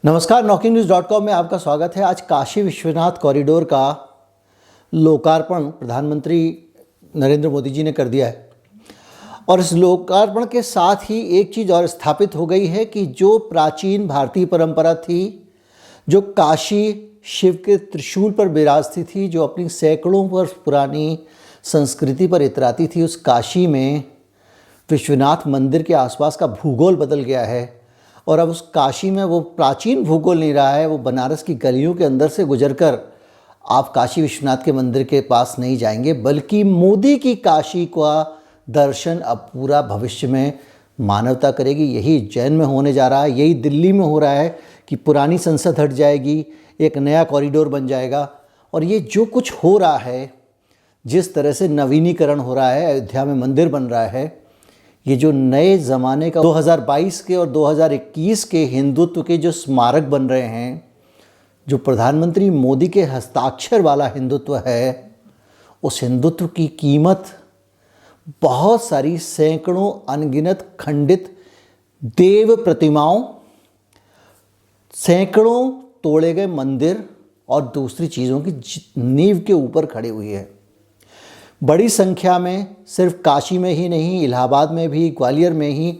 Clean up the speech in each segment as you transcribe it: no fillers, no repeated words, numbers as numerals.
नमस्कार, NokingNews.com में आपका स्वागत है। आज काशी विश्वनाथ कॉरिडोर का लोकार्पण प्रधानमंत्री नरेंद्र मोदी जी ने कर दिया है और इस लोकार्पण के साथ ही एक चीज़ और स्थापित हो गई है कि जो प्राचीन भारतीय परंपरा थी, जो काशी शिव के त्रिशूल पर विराजती थी, जो अपनी सैकड़ों वर्ष पुरानी संस्कृति पर इतराती थी, उस काशी में विश्वनाथ मंदिर के आसपास का भूगोल बदल गया है। और अब उस काशी में वो प्राचीन भूगोल नहीं रहा है, वो बनारस की गलियों के अंदर से गुजरकर आप काशी विश्वनाथ के मंदिर के पास नहीं जाएंगे, बल्कि मोदी की काशी का दर्शन अब पूरा भविष्य में मानवता करेगी। यही उज्जैन में होने जा रहा है, यही दिल्ली में हो रहा है कि पुरानी संसद हट जाएगी, एक नया कॉरिडोर बन जाएगा। और ये जो कुछ हो रहा है, जिस तरह से नवीनीकरण हो रहा है, अयोध्या में मंदिर बन रहा है, ये जो नए ज़माने का 2022 के और 2021 के हिंदुत्व के जो स्मारक बन रहे हैं, जो प्रधानमंत्री मोदी के हस्ताक्षर वाला हिंदुत्व है, उस हिंदुत्व की कीमत बहुत सारी सैकड़ों अनगिनत खंडित देव प्रतिमाओं, सैकड़ों तोड़े गए मंदिर और दूसरी चीज़ों की नींव के ऊपर खड़ी हुई है। बड़ी संख्या में सिर्फ काशी में ही नहीं, इलाहाबाद में भी, ग्वालियर में ही।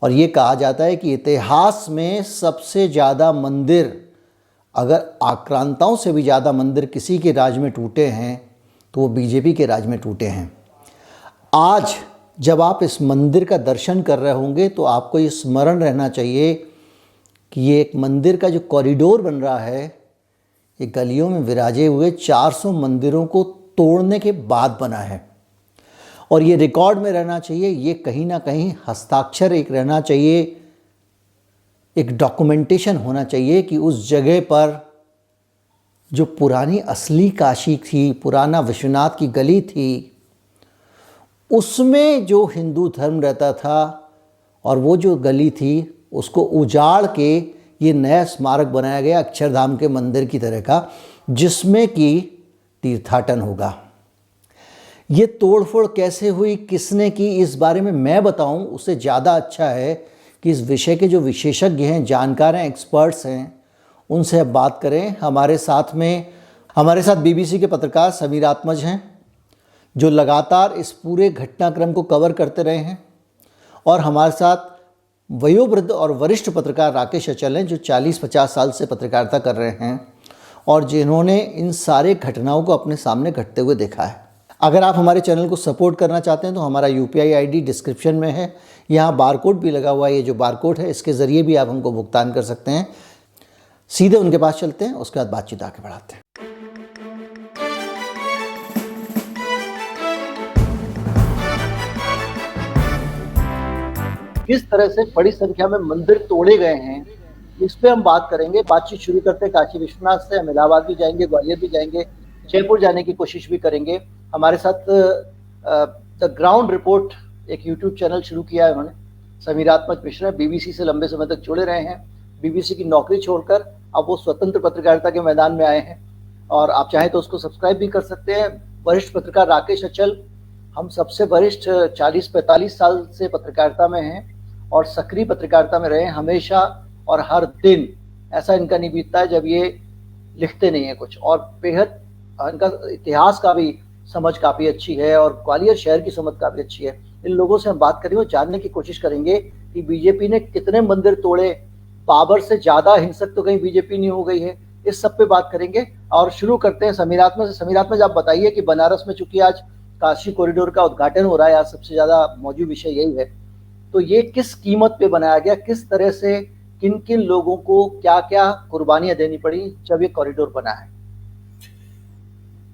और ये कहा जाता है कि इतिहास में सबसे ज़्यादा मंदिर, अगर आक्रांताओं से भी ज़्यादा मंदिर किसी के राज में टूटे हैं तो वो बीजेपी के राज में टूटे हैं। आज जब आप इस मंदिर का दर्शन कर रहे होंगे तो आपको ये स्मरण रहना चाहिए कि ये एक मंदिर का जो कॉरिडोर बन रहा है, ये गलियों में विराजे हुए 400 मंदिरों को तोड़ने के बाद बना है। और ये रिकॉर्ड में रहना चाहिए, ये कहीं ना कहीं हस्ताक्षर एक रहना चाहिए, एक डॉक्यूमेंटेशन होना चाहिए कि उस जगह पर जो पुरानी असली काशी थी, पुराना विश्वनाथ की गली थी, उसमें जो हिंदू धर्म रहता था और वो जो गली थी उसको उजाड़ के ये नया स्मारक बनाया गया अक्षरधाम के मंदिर की तरह का, जिसमें कि तीर्थाटन होगा। ये तोड़फोड़ कैसे हुई, किसने की, इस बारे में मैं बताऊं उससे ज़्यादा अच्छा है कि इस विषय के जो विशेषज्ञ हैं, जानकार हैं, एक्सपर्ट्स हैं, उनसे अब बात करें। हमारे साथ बीबीसी के पत्रकार समीर आत्मज हैं, जो लगातार इस पूरे घटनाक्रम को कवर करते रहे हैं। और हमारे साथ वयोवृद्ध और वरिष्ठ पत्रकार राकेश अचल हैं, जो 40-50 साल से पत्रकारिता कर रहे हैं और जिन्होंने इन सारे घटनाओं को अपने सामने घटते हुए देखा है। अगर आप हमारे चैनल को सपोर्ट करना चाहते हैं तो हमारा UPI ID डिस्क्रिप्शन में है, यहाँ बारकोड भी लगा हुआ है। ये जो बारकोड है, इसके ज़रिए भी आप हमको भुगतान कर सकते हैं। सीधे उनके पास चलते हैं, उसके बाद बातचीत आगे बढ़ाते हैं। किस तरह से बड़ी संख्या में मंदिर तोड़े गए हैं, इस पे हम बात करेंगे। बातचीत शुरू करते हैं काशी विश्वनाथ से। हम इलाहाबाद भी जाएंगे, ग्वालियर भी जाएंगे, जयपुर जाने की कोशिश भी करेंगे। हमारे साथ द ग्राउंड रिपोर्ट एक YouTube चैनल शुरू किया है उन्होंने, समीर आत्मज मिश्रा, BBC से लंबे समय तक जुड़े रहे हैं। BBC की नौकरी छोड़कर अब वो स्वतंत्र पत्रकारिता के मैदान में आए हैं और आप चाहें तो उसको सब्सक्राइब भी कर सकते हैं। वरिष्ठ पत्रकार राकेश अचल, हम सबसे वरिष्ठ 40-45 साल से पत्रकारिता में हैं और सक्रिय पत्रकारिता में रहे हमेशा, और हर दिन ऐसा इनका नहीं बीतता है जब ये लिखते नहीं है कुछ। और बेहद इनका इतिहास का भी समझ काफ़ी अच्छी है और ग्वालियर शहर की समझ काफ़ी अच्छी है। इन लोगों से हम बात करेंगे और जानने की कोशिश करेंगे कि बीजेपी ने कितने मंदिर तोड़े, बाबर से ज़्यादा हिंसक तो कहीं बीजेपी नहीं हो गई है। इस सब पे बात करेंगे और शुरू करते हैं समीर आत्मज से। समीर आत्मज, आप बताइए कि बनारस में चूंकि आज काशी कॉरिडोर का उद्घाटन हो रहा है, आज सबसे ज़्यादा मौजूद विषय यही है, तो ये किस कीमत पे बनाया गया, किस तरह से, किन किन लोगों को क्या क्या कुर्बानियां देनी पड़ी जब ये कॉरिडोर बना है?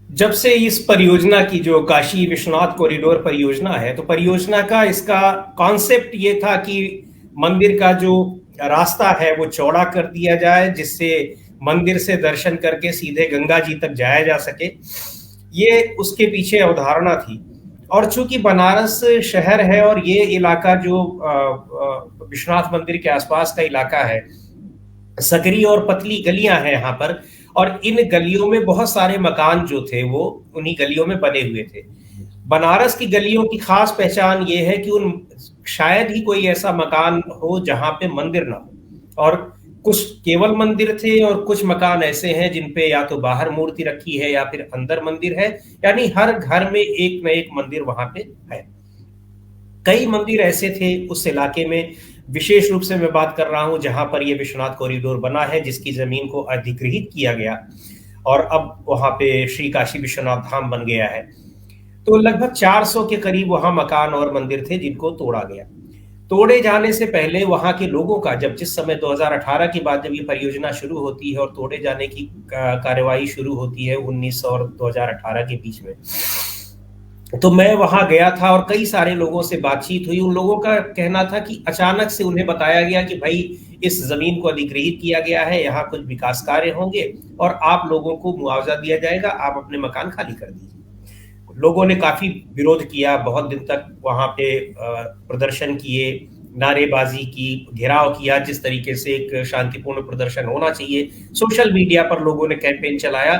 जब से इस परियोजना की, जो काशी विश्वनाथ कॉरिडोर परियोजना है, तो परियोजना का इसका कॉन्सेप्ट ये था कि मंदिर का जो रास्ता है वो चौड़ा कर दिया जाए, जिससे मंदिर से दर्शन करके सीधे गंगा जी तक जाया जा सके। ये उसके पीछे अवधारणा थी। और चूंकि बनारस शहर है और ये इलाका जो विश्वनाथ मंदिर के आसपास का इलाका है, सकरी और पतली गलियां हैं यहाँ पर, और इन गलियों में बहुत सारे मकान जो थे वो उन्हीं गलियों में बने हुए थे। बनारस की गलियों की खास पहचान ये है कि उन शायद ही कोई ऐसा मकान हो जहां पे मंदिर ना हो, और कुछ केवल मंदिर थे और कुछ मकान ऐसे हैं जिन पे या तो बाहर मूर्ति रखी है या फिर अंदर मंदिर है, यानी हर घर में एक न एक मंदिर वहां पे है। कई मंदिर ऐसे थे उस इलाके में, विशेष रूप से मैं बात कर रहा हूं जहां पर यह विश्वनाथ कॉरिडोर बना है, जिसकी जमीन को अधिग्रहित किया गया और अब वहां पे श्री काशी विश्वनाथ धाम बन गया है। तो लगभग 400 के करीब वहां मकान और मंदिर थे जिनको तोड़ा गया। तोड़े जाने से पहले वहां के लोगों का, जब जिस समय 2018 के बाद जब ये परियोजना शुरू होती है और तोड़े जाने की कार्यवाही शुरू होती है 1900 और 2018 के बीच में, तो मैं वहां गया था और कई सारे लोगों से बातचीत हुई। उन लोगों का कहना था कि अचानक से उन्हें बताया गया कि भाई इस जमीन को अधिग्रहित किया गया है, यहाँ कुछ विकास कार्य होंगे और आप लोगों को मुआवजा दिया जाएगा, आप अपने मकान खाली कर दीजिए। लोगों ने काफी विरोध किया, बहुत दिन तक वहां पे प्रदर्शन किए, नारेबाजी की, घेराव किया, जिस तरीके से एक शांतिपूर्ण प्रदर्शन होना चाहिए। सोशल मीडिया पर लोगों ने कैंपेन चलाया,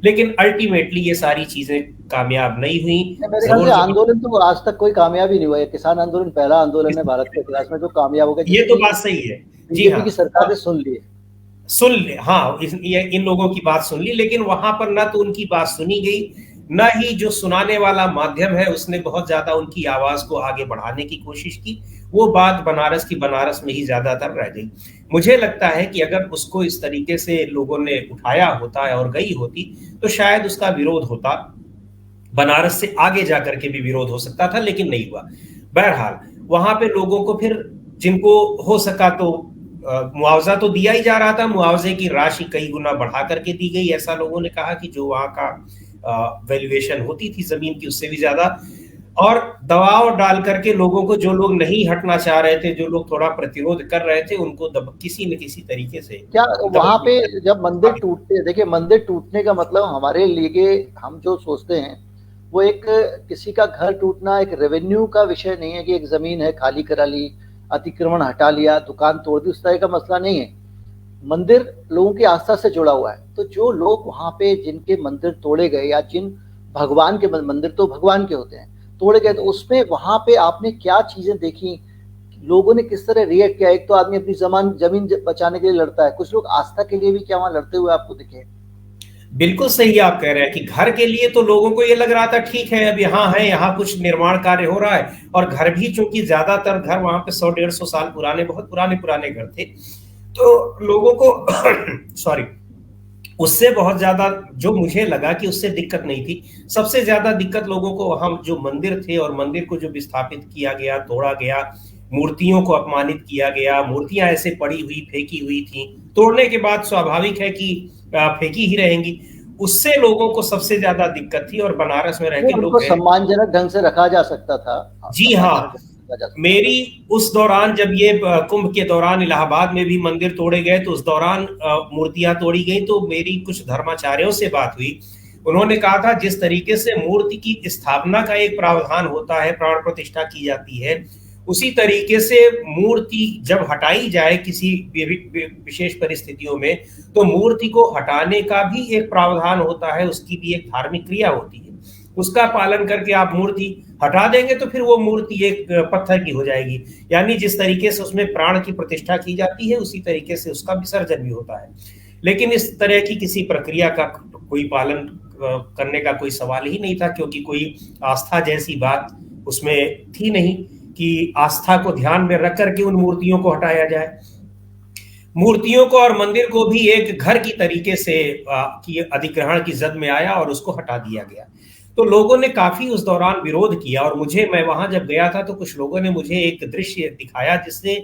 लेकिन अल्टीमेटली ये सारी चीजें कामयाब नहीं हुई। मेरे ख्याल से आंदोलन तो आज तक कोई कामयाब ही नहीं हुआ है। किसान आंदोलन पहला आंदोलन है भारत के इतिहास में जो कामयाब हो गया। ये तो बात सही है जी। हाँ, की सरकार ने सुन ली, हाँ, इन लोगों की बात सुन ली, लेकिन वहां पर ना तो उनकी बात सुनी गई, ना ही जो सुनाने वाला माध्यम है उसने बहुत ज्यादा उनकी आवाज को आगे बढ़ाने की कोशिश की। वो बात बनारस की बनारस में ही ज्यादातर रह गई। मुझे लगता है कि अगर उसको इस तरीके से लोगों ने उठाया होता है और गई होती तो शायद उसका विरोध होता, बनारस से आगे जाकर के भी विरोध हो सकता था, लेकिन नहीं हुआ। बहरहाल वहां पे लोगों को फिर जिनको हो सका तो मुआवजा तो दिया ही जा रहा था, मुआवजे की राशि कई गुना बढ़ा करके दी गई। ऐसा लोगों ने कहा कि जो वहां का वैल्यूएशन होती थी जमीन की उससे भी ज्यादा, और दबाव डाल करके लोगों को, जो लोग नहीं हटना चाह रहे थे, जो लोग थोड़ा प्रतिरोध कर रहे थे, उनको किसी न किसी तरीके से क्या वहां पे जब मंदिर टूटते, देखिए मंदिर टूटने का मतलब हमारे लिए, हम जो सोचते हैं वो एक किसी का घर टूटना एक रेवेन्यू का विषय नहीं है कि एक जमीन है खाली करा ली, अतिक्रमण हटा लिया, दुकान तोड़ दी, उस तरह का मसला नहीं है। मंदिर लोगों की आस्था से जुड़ा हुआ है। तो जो लोग वहां पे जिनके मंदिर तोड़े गए या जिन भगवान के मंदिर तो भगवान के होते हैं तोड़े गए, तो उसमें वहां पे आपने क्या चीजें देखी, लोगों ने किस तरह रिएक्ट किया? एक तो आदमी अपनी जमीन बचाने के लिए लड़ता है, कुछ लोग आस्था के लिए भी क्या वहां लड़ते हुए आपको दिखे? बिल्कुल सही आप कह रहे हैं कि घर के लिए तो लोगों को ये लग रहा था ठीक है, अब यहाँ है, यहाँ कुछ निर्माण कार्य हो रहा है, और घर भी चूंकि ज्यादातर घर वहां पे 100-150 साल पुराने, बहुत पुराने पुराने घर थे, तो लोगों को सॉरी, उससे बहुत ज्यादा जो मुझे लगा कि उससे दिक्कत नहीं थी। सबसे ज्यादा दिक्कत लोगों को वहां जो मंदिर थे और मंदिर को जो विस्थापित किया गया, तोड़ा गया, मूर्तियों को अपमानित किया गया, मूर्तियां ऐसे पड़ी हुई फेंकी हुई थी, तोड़ने के बाद स्वाभाविक है कि फेंकी ही रहेंगी, उससे लोगों को सबसे ज्यादा दिक्कत थी। और बनारस में रह के लोग सम्मानजनक ढंग से रखा जा सकता था। जी हाँ, मेरी उस दौरान जब ये कुंभ के दौरान इलाहाबाद में भी मंदिर तोड़े गए तो उस दौरान मूर्तियां तोड़ी गई, तो मेरी कुछ धर्माचार्यों से बात हुई। उन्होंने कहा था जिस तरीके से मूर्ति की स्थापना का एक प्रावधान होता है, प्राण प्रतिष्ठा की जाती है, उसी तरीके से मूर्ति जब हटाई जाए किसी विशेष परिस्थितियों में, तो मूर्ति को हटाने का भी एक प्रावधान होता है, उसकी भी एक धार्मिक क्रिया होती है। उसका पालन करके आप मूर्ति हटा देंगे तो फिर वो मूर्ति एक पत्थर की हो जाएगी। यानी जिस तरीके से उसमें प्राण की प्रतिष्ठा की जाती है उसी तरीके से उसका विसर्जन भी होता है। लेकिन इस तरह की किसी प्रक्रिया का कोई पालन करने का कोई सवाल ही नहीं था, क्योंकि कोई आस्था जैसी बात उसमें थी नहीं कि आस्था को ध्यान में रख करके उन मूर्तियों को हटाया जाए। मूर्तियों को और मंदिर को भी एक घर की तरीके से की अधिग्रहण की जद में आया और उसको हटा दिया गया। तो लोगों ने काफी उस दौरान विरोध किया, और मैं वहां जब गया था तो कुछ लोगों ने मुझे एक दृश्य दिखाया जिससे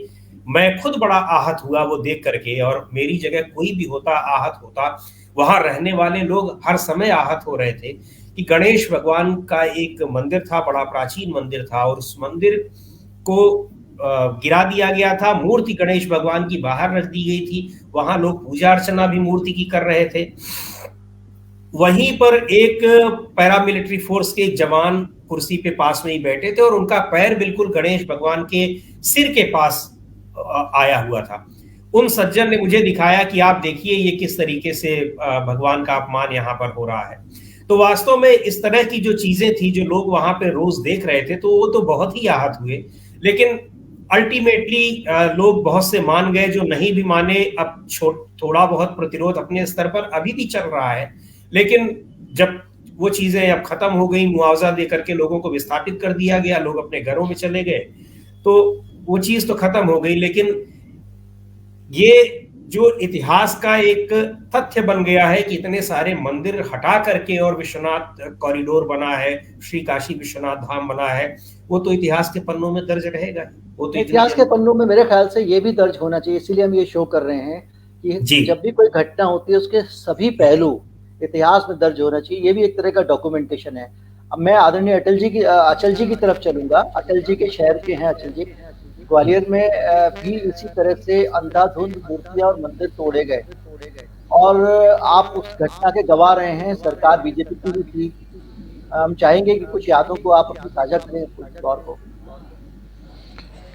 मैं खुद बड़ा आहत हुआ वो देख करके, और मेरी जगह कोई भी होता आहत होता। वहां रहने वाले लोग हर समय आहत हो रहे थे कि गणेश भगवान का एक मंदिर था, बड़ा प्राचीन मंदिर था, और उस मंदिर को गिरा दिया गया था। मूर्ति गणेश भगवान की बाहर रख दी गई थी, वहां लोग पूजा अर्चना भी मूर्ति की कर रहे थे। वहीं पर एक पैरामिलिट्री फोर्स के एक जवान कुर्सी पे पास में ही बैठे थे और उनका पैर बिल्कुल गणेश भगवान के सिर के पास आया हुआ था। उन सज्जन ने मुझे दिखाया कि आप देखिए ये किस तरीके से भगवान का अपमान यहाँ पर हो रहा है। तो वास्तव में इस तरह की जो चीजें थी जो लोग वहां पे रोज देख रहे थे, तो वो तो बहुत ही आहत हुए। लेकिन अल्टीमेटली लोग बहुत से मान गए, जो नहीं भी माने अब थोड़ा बहुत प्रतिरोध अपने स्तर पर अभी भी चल रहा है, लेकिन जब वो चीजें अब खत्म हो गई, मुआवजा दे करके लोगों को विस्थापित कर दिया गया, लोग अपने घरों में चले गए, तो वो चीज तो खत्म हो गई। लेकिन ये जो इतिहास का एक तथ्य बन गया है कि इतने सारे मंदिर हटा करके और विश्वनाथ कॉरिडोर बना है, श्री काशी विश्वनाथ धाम बना है, वो तो इतिहास के पन्नों में दर्ज रहेगा। वो तो इतिहास के पन्नों में मेरे ख्याल से ये भी दर्ज होना चाहिए, इसीलिए हम ये शो कर रहे हैं कि जब भी कोई घटना होती है उसके सभी पहलू इतिहास में दर्ज होना चाहिए। ये भी एक तरह का डॉक्यूमेंटेशन है। अब मैं आदरणीय अचल जी की तरफ चलूंगा। अचल जी के शहर के हैं अचल जी। ग्वालियर में भी इसी तरह से अंधाधुंध मूर्तियां और मंदिर तोड़े गए, और आप उस घटना के गवाह रहे हैं। सरकार बीजेपी की भी थी। हम चाहेंगे कि कुछ यादों को आप अपनी साझा करें उस दौर को।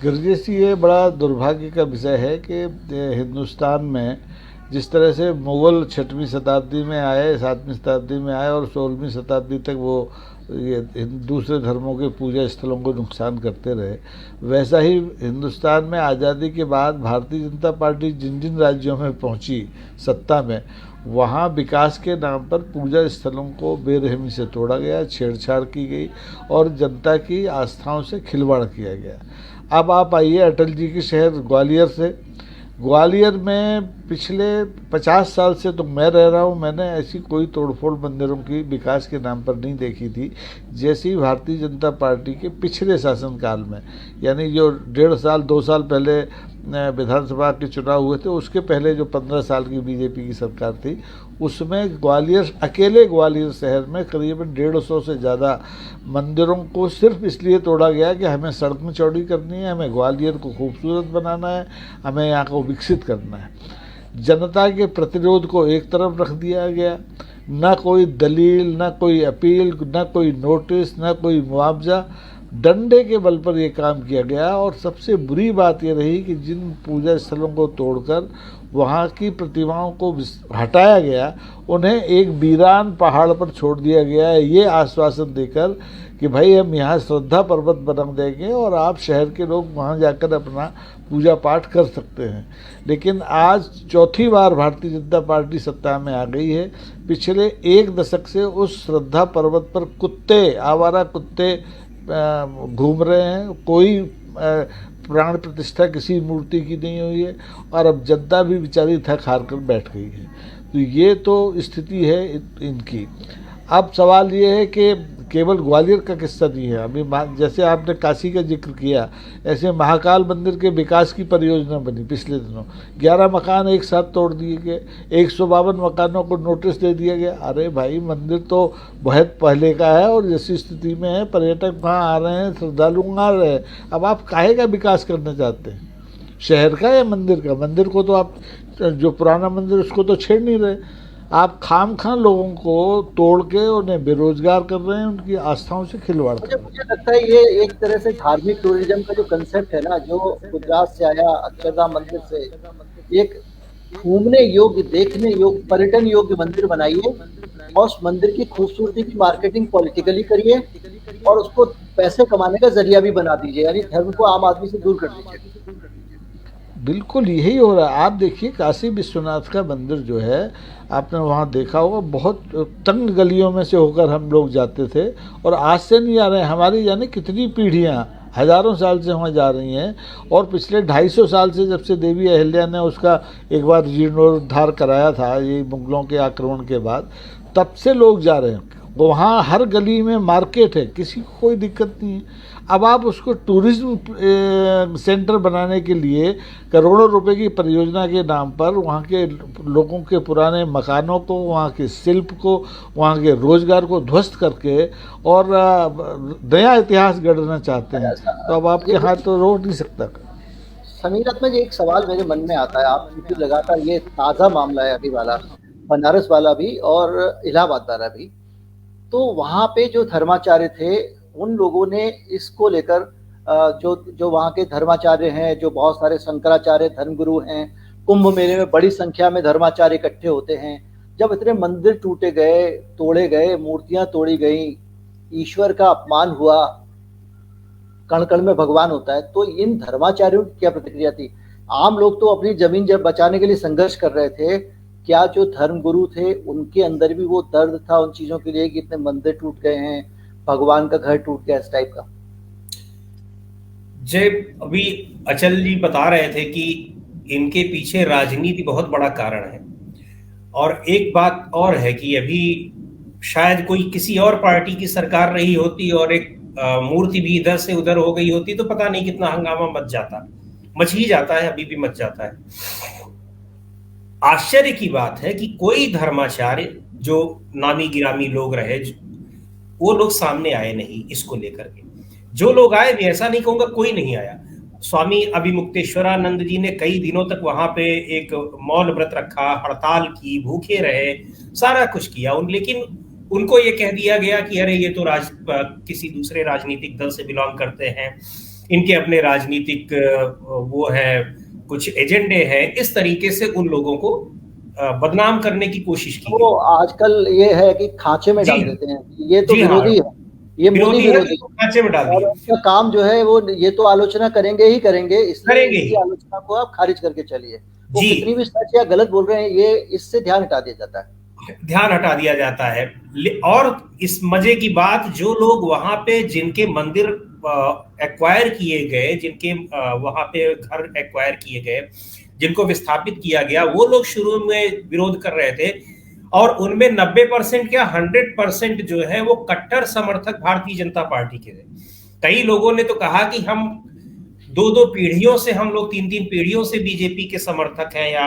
गिरजेश जी, ये बड़ा दुर्भाग्य का विषय है कि हिंदुस्तान में जिस तरह से मुग़ल 6वीं शताब्दी में आए, 7वीं शताब्दी में आए और 16वीं शताब्दी तक वो ये दूसरे धर्मों के पूजा स्थलों को नुकसान करते रहे, वैसा ही हिंदुस्तान में आज़ादी के बाद भारतीय जनता पार्टी जिन जिन राज्यों में पहुंची सत्ता में, वहाँ विकास के नाम पर पूजा स्थलों को बेरहमी से तोड़ा गया, छेड़छाड़ की गई और जनता की आस्थाओं से खिलवाड़ किया गया। अब आप आइए अटल जी के शहर ग्वालियर से। ग्वालियर में पिछले 50 साल से तो मैं रह रहा हूँ, मैंने ऐसी कोई तोड़फोड़ मंदिरों की विकास के नाम पर नहीं देखी थी जैसी भारतीय जनता पार्टी के पिछले शासनकाल में। यानी जो 1.5 साल 2 साल पहले विधानसभा के चुनाव हुए थे, उसके पहले जो 15 साल की बीजेपी की सरकार थी, उसमें ग्वालियर, अकेले ग्वालियर शहर में करीबन 150 से ज़्यादा मंदिरों को सिर्फ इसलिए तोड़ा गया कि हमें सड़कें चौड़ी करनी है, हमें ग्वालियर को खूबसूरत बनाना है, हमें यहाँ को विकसित करना है। जनता के प्रतिरोध को एक तरफ रख दिया गया। न कोई दलील, न कोई अपील, न कोई नोटिस, न कोई मुआवजा, डंडे के बल पर यह काम किया गया। और सबसे बुरी बात यह रही कि जिन पूजा स्थलों को तोड़कर वहाँ की प्रतिमाओं को हटाया गया, उन्हें एक वीरान पहाड़ पर छोड़ दिया गया है, ये आश्वासन देकर कि भाई हम यहाँ श्रद्धा पर्वत बना देंगे और आप शहर के लोग वहाँ जाकर अपना पूजा पाठ कर सकते हैं। लेकिन आज चौथी बार भारतीय जनता पार्टी सत्ता में आ गई है। पिछले 1 दशक से उस श्रद्धा पर्वत पर कुत्ते, आवारा कुत्ते घूम रहे हैं। कोई प्राण प्रतिष्ठा किसी मूर्ति की नहीं हुई है और अब जनता भी बेचारी थक हार कर बैठ गई है। तो ये तो स्थिति है इनकी। अब सवाल ये है कि केवल ग्वालियर का किस्सा नहीं है। अभी जैसे आपने काशी का जिक्र किया, ऐसे महाकाल मंदिर के विकास की परियोजना बनी पिछले दिनों। 11 मकान एक साथ तोड़ दिए गए, 152 मकानों को नोटिस दे दिया गया। अरे भाई, मंदिर तो बहुत पहले का है और जैसी स्थिति में है, पर्यटक वहाँ आ रहे हैं, श्रद्धालु आ रहे हैं। अब आप काहे का विकास करना चाहते हैं, शहर का या मंदिर का? मंदिर को तो आप, जो पुराना मंदिर उसको तो छेड़ नहीं रहे। आप खाम लोगों को तोड़ के उन्हें बेरोजगार कर रहे हैं, उनकी आस्थाओं से खिलवाड़ कर रहे हैं। मुझे लगता है ये एक तरह से धार्मिक टूरिज्म का जो कंसेप्ट है ना, जो गुजरात से आया, अक्षरधाम मंदिर से, एक घूमने योग्य, देखने योग्य, पर्यटन योग्य मंदिर बनाइए और उस मंदिर की खूबसूरती की मार्केटिंग पॉलिटिकली करिए और उसको पैसे कमाने का जरिया भी बना दीजिए, यानी धर्म को आम आदमी से दूर कर दीजिए। बिल्कुल यही हो रहा है। आप देखिए काशी विश्वनाथ का मंदिर जो है, आपने वहाँ देखा होगा, बहुत तंग गलियों में से होकर हम लोग जाते थे और आज से नहीं आ रहे हैं। हमारी जाने कितनी पीढ़ियाँ हज़ारों साल से वहाँ जा रही हैं और पिछले 250 साल से, जब से देवी अहिल्या ने उसका एक बार जीर्णोद्धार कराया था ये मुगलों के आक्रमण के बाद, तब से लोग जा रहे हैं। वहाँ हर गली में मार्केट है, किसी को कोई दिक्कत नहीं है। अब आप उसको टूरिज्म सेंटर बनाने के लिए करोड़ों रुपए की परियोजना के नाम पर वहाँ के लोगों के पुराने मकानों को, वहाँ के शिल्प को, वहाँ के रोजगार को ध्वस्त करके और नया इतिहास गढ़ना चाहते हैं। तो अब आपके हाथ तो रोक नहीं सकता। समीर आत्मा जी, एक सवाल मेरे मन में आता है। आप क्योंकि लगातार ये ताज़ा मामला है अभी वाला, बनारस वाला भी और इलाहाबाद वाला भी, तो वहाँ पे जो धर्माचार्य थे उन लोगों ने इसको लेकर जो वहाँ के धर्माचार्य हैं, जो बहुत सारे शंकराचार्य धर्मगुरु हैं, कुंभ मेले में बड़ी संख्या में धर्माचार्य इकट्ठे होते हैं। जब इतने मंदिर टूटे गए, तोड़े गए, मूर्तियां तोड़ी गई, ईश्वर का अपमान हुआ, कण कण में भगवान होता है। तो इन धर्माचार्यों की क्या प्रतिक्रिया थी? आम लोग तो अपनी जमीन जब बचाने के लिए संघर्ष कर रहे थे, क्या जो धर्म गुरु थे उनके अंदर भी वो दर्द था उन चीजों के लिए कि इतने मंदिर टूट गए हैं, भगवान का घर टूट गया, इस टाइप का? जय, अभी अचल जी बता रहे थे कि इनके पीछे राजनीति बहुत बड़ा कारण है, और एक बात और है कि अभी शायद कोई किसी और पार्टी की सरकार रही होती और एक मूर्ति भी इधर से उधर हो गई होती तो पता नहीं कितना हंगामा मच ही जाता है, अभी भी मच जाता है। आश्चर्य की बात है कि कोई धर्माचार्य जो नामी गिरामी लोग रहे, वो लोग सामने आए नहीं इसको लेकर के। जो लोग आए भी, ऐसा नहीं कहूंगा कोई नहीं आया। स्वामी अभिमुक्तेश्वरानंद जी ने कई दिनों तक वहां पे एक मौन व्रत रखा, हड़ताल की, भूखे रहे, सारा कुछ किया लेकिन उनको ये कह दिया गया कि अरे ये तो किसी दूसरे राजनीतिक दल से बिलोंग करते हैं, इनके अपने राजनीतिक वो है, कुछ एजेंडे हैं, इस तरीके से उन लोगों को बदनाम करने की कोशिश की। तो आजकल ये है कि खांचे में डाल देते हैं, ये तो विरोधी है, ये मोदी विरोधी खांचे में डाल दिया। और उनका काम जो है वो ये तो आलोचना करेंगे ही करेंगे, इसलिए इनकी आलोचना को आप खारिज करके चलिए। वो कितनी भी सच या गलत बोल रहे हैं, ये इससे ध्यान हटा दिया जाता है, ध्यान हटा दिया जाता है। और इस मजे की बात, जो लोग वहां पे जिनके मंदिर एक्वायर किए गए, जिनके वहां पे घर एक्वायर किए गए, जिनको विस्थापित किया गया, वो लोग शुरू में विरोध कर रहे थे, और उनमें 90% या 100% जो है वो कट्टर समर्थक भारतीय जनता पार्टी के थे। कई लोगों ने तो कहा कि हम 2-2 पीढ़ियों से, हम लोग 3-3 पीढ़ियों से बीजेपी के समर्थक हैं या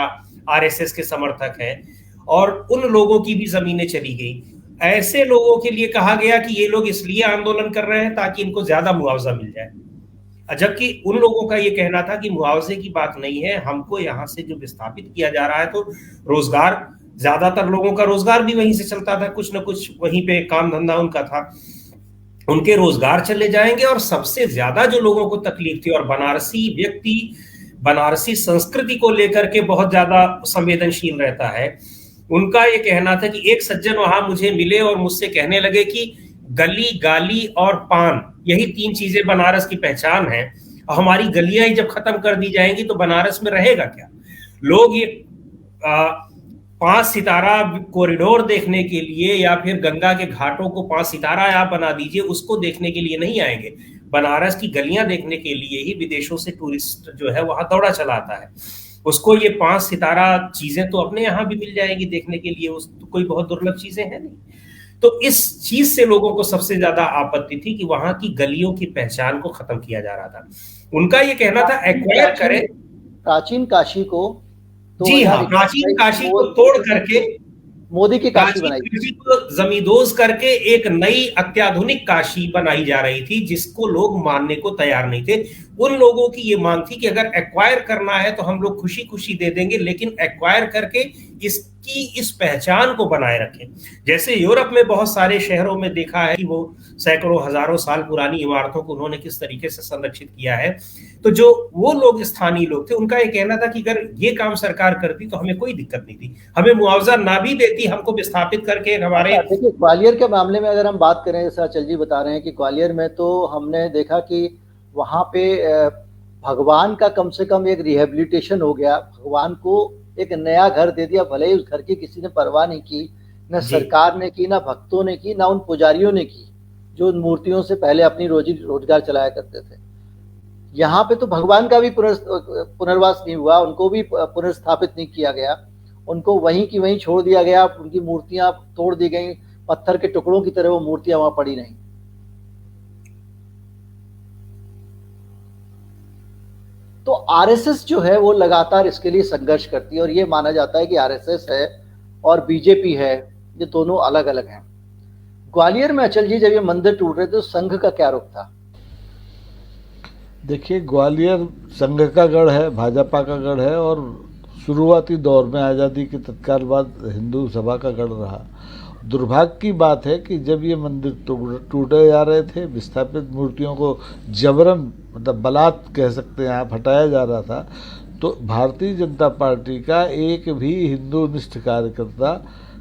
आरएसएस के समर्थक हैं, और उन लोगों की भी जमीनें चली गई। ऐसे लोगों के लिए कहा गया कि ये लोग इसलिए आंदोलन कर रहे हैं ताकि इनको ज्यादा मुआवजा मिल जाए, जबकि उन लोगों का ये कहना था कि मुआवजे की बात नहीं है, हमको यहाँ से जो विस्थापित किया जा रहा है तो रोजगार, ज्यादातर लोगों का रोजगार भी वहीं से चलता था, कुछ ना कुछ वहीं पे काम धंधा उनका था, उनके रोजगार चले जाएंगे। और सबसे ज्यादा जो लोगों को तकलीफ थी, और बनारसी व्यक्ति बनारसी संस्कृति को लेकर के बहुत ज्यादा संवेदनशील रहता है, उनका ये कहना था कि एक सज्जन वहां मुझे मिले और मुझसे कहने लगे कि गली, गाली और पान, यही 3 चीजें बनारस की पहचान है, और हमारी गलियां ही जब खत्म कर दी जाएंगी तो बनारस में रहेगा क्या? लोग ये 5 सितारा कॉरिडोर देखने के लिए या फिर गंगा के घाटों को 5 सितारा आप बना दीजिए, उसको देखने के लिए नहीं आएंगे। बनारस की गलियां देखने के लिए ही विदेशों से टूरिस्ट जो है वहां दौड़ा चला आता है। उसको ये 5 सितारा चीजें तो अपने यहाँ भी मिल जाएगी देखने के लिए, उस तो कोई बहुत दुर्लभ चीजें हैं नहीं। तो इस चीज से लोगों को सबसे ज्यादा आपत्ति थी कि वहां की गलियों की पहचान को खत्म किया जा रहा था। उनका ये कहना था एक्वायर करें प्राचीन काशी को, तो जी हाँ, प्राचीन काशी को तोड़ करके मोदी की काशी बनाई, काशी को जमींदोज करके एक नई अत्याधुनिक काशी बनाई जा रही थी, जिसको लोग मानने को तैयार नहीं थे। उन लोगों की ये मांग थी कि अगर एक्वायर करना है तो हम लोग खुशी खुशी दे देंगे, लेकिन एक्वायर करके इसकी इस पहचान को बनाए रखें। जैसे यूरोप में बहुत सारे शहरों में देखा है कि वो सैकड़ों हजारों साल पुरानी इमारतों को उन्होंने किस तरीके से संरक्षित किया है। तो जो वो लोग स्थानीय लोग थे, उनका ये कहना था कि अगर ये काम सरकार करती तो हमें कोई दिक्कत नहीं थी, हमें मुआवजा ना भी देती, हमको विस्थापित करके हमारे। देखिए ग्वालियर के मामले में अगर हम बात करें, जैसे अचल जी बता रहे हैं कि ग्वालियर में तो हमने देखा कि वहाँ पे भगवान का कम से कम एक रिहेबिलिटेशन हो गया, भगवान को एक नया घर दे दिया, भले ही उस घर की किसी ने परवाह नहीं की, न सरकार ने की, ना भक्तों ने की, ना उन पुजारियों ने की जो उन मूर्तियों से पहले अपनी रोजी रोजगार चलाया करते थे। यहाँ पे तो भगवान का भी पुनर्वास नहीं हुआ, उनको भी पुनर्स्थापित नहीं किया गया, उनको वहीं की वहीं छोड़ दिया गया, उनकी मूर्तियां तोड़ दी गई, पत्थर के टुकड़ों की तरह वो मूर्तियां वहां पड़ी नहीं। तो आरएसएस जो है वो लगातार इसके लिए संघर्ष करती है, और ये माना जाता है कि आरएसएस है और बीजेपी है, ये दोनों अलग अलग हैं। ग्वालियर में अचल जी जब ये मंदिर टूट रहे थे तो संघ का क्या रुख था? देखिए, ग्वालियर संघ का गढ़ है, भाजपा का गढ़ है, और शुरुआती दौर में आज़ादी के तत्काल बाद हिंदू सभा का गढ़ रहा। दुर्भाग्य की बात है कि जब ये मंदिर टूटे जा रहे थे, विस्थापित मूर्तियों को जबरन, मतलब बलात् कह सकते हैं आप, हटाया जा रहा था, तो भारतीय जनता पार्टी का एक भी हिंदू निष्ठ कार्यकर्ता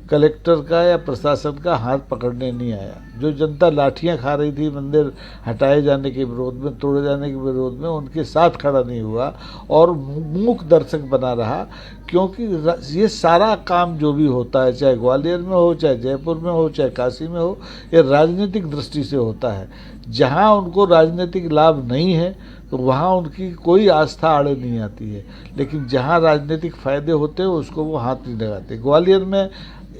कलेक्टर का या प्रशासन का हाथ पकड़ने नहीं आया। जो जनता लाठियां खा रही थी मंदिर हटाए जाने के विरोध में, तोड़े जाने के विरोध में, उनके साथ खड़ा नहीं हुआ और मूक दर्शक बना रहा। क्योंकि ये सारा काम जो भी होता है, चाहे ग्वालियर में हो, चाहे जयपुर में हो, चाहे काशी में हो, ये राजनीतिक दृष्टि से होता है। जहाँ उनको राजनीतिक लाभ नहीं है तो वहाँ उनकी कोई आस्था आड़े नहीं आती है, लेकिन जहाँ राजनीतिक फायदे होते हैं उसको वो हाथ नहीं लगाते। ग्वालियर में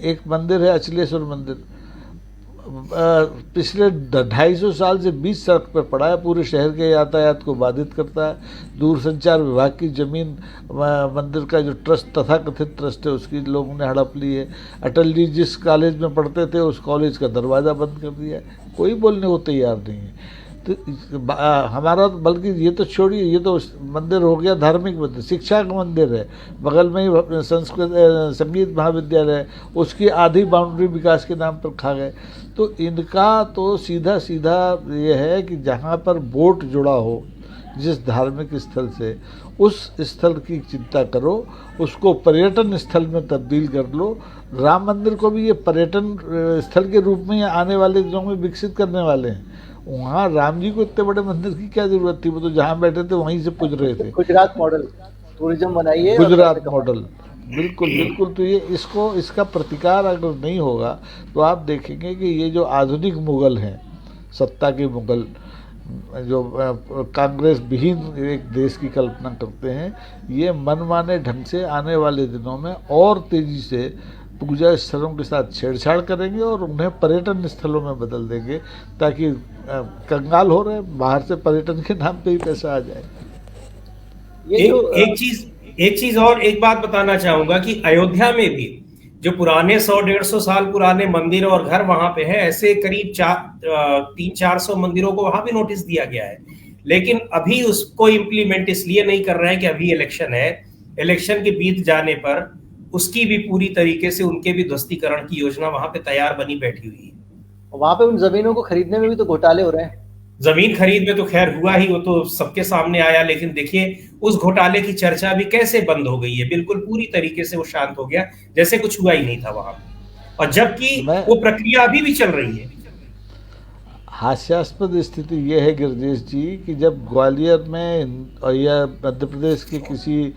एक मंदिर है, अचलेश्वर मंदिर, पिछले 250 साल से 20 सड़क पर पड़ा है, पूरे शहर के यातायात को बाधित करता है। दूरसंचार विभाग की ज़मीन मंदिर का जो ट्रस्ट, तथाकथित ट्रस्ट है, उसकी लोगों ने हड़प ली है। अटल जी जिस कॉलेज में पढ़ते थे उस कॉलेज का दरवाज़ा बंद कर दिया है, कोई बोलने को तैयार नहीं है। तो हमारा, बल्कि ये तो छोड़िए, ये तो मंदिर हो गया धार्मिक मंदिर, शिक्षा का मंदिर है, बगल में ही संस्कृत संगीत महाविद्यालय है, उसकी आधी बाउंड्री विकास के नाम पर खा गए। तो इनका तो सीधा सीधा ये है कि जहाँ पर बोट जुड़ा हो जिस धार्मिक स्थल से, उस स्थल की चिंता करो, उसको पर्यटन स्थल में तब्दील कर लो। राम मंदिर को भी ये पर्यटन स्थल के रूप में आने वाले दिनों में विकसित करने वाले हैं। वहाँ राम जी को इतने बड़े मंदिर की क्या जरूरत थी, वो तो जहाँ बैठे थे वहीं से पूज रहे थे। गुजरात मॉडल टूरिज्म बनाइए, गुजरात मॉडल, बिल्कुल बिल्कुल। तो ये इसका प्रतिकार अगर नहीं होगा तो आप देखेंगे कि ये जो आधुनिक मुगल हैं, सत्ता के मुगल, जो कांग्रेस विहीन एक देश की कल्पना करते हैं, ये मनमाने ढंग से आने वाले दिनों में और तेज़ी से पूजा स्थलों के साथ छेड़छाड़ करेंगे और उन्हें पर्यटन स्थलों में बदल देंगे, ताकि कंगाल हो रहे बाहर से पर्यटन के नाम पे ही पैसा आ जाए। एक चीज और एक बात बताना चाहूंगा कि अयोध्या में भी जो पुराने 100-150 साल पुराने मंदिर और घर वहां पे है, ऐसे करीब 300-400 मंदिरों को वहां भी नोटिस दिया गया है, लेकिन अभी उसको इम्प्लीमेंट इसलिए नहीं कर रहे हैं कि अभी इलेक्शन है। इलेक्शन के बीत जाने पर उसकी भी पूरी तरीके से उनके भी ध्वस्तीकरण की योजना वहां पे तैयार बनी बैठी हुई है। वहां पे उन जमीनों को खरीदने में भी तो घोटाले हो रहे हैं। जमीन खरीद में तो खैर हुआ ही, वो तो सबके सामने आया, लेकिन देखिए उस घोटाले की चर्चा भी कैसे बंद हो गई है, बिल्कुल पूरी तरीके से वो शांत हो गया, जैसे कुछ हुआ ही नहीं था वहां। और जबकि वो प्रक्रिया अभी भी चल रही है। हास्यास्पद स्थिति ये है गिरजेश जी कि जब ग्वालियर में या मध्य प्रदेश के किसी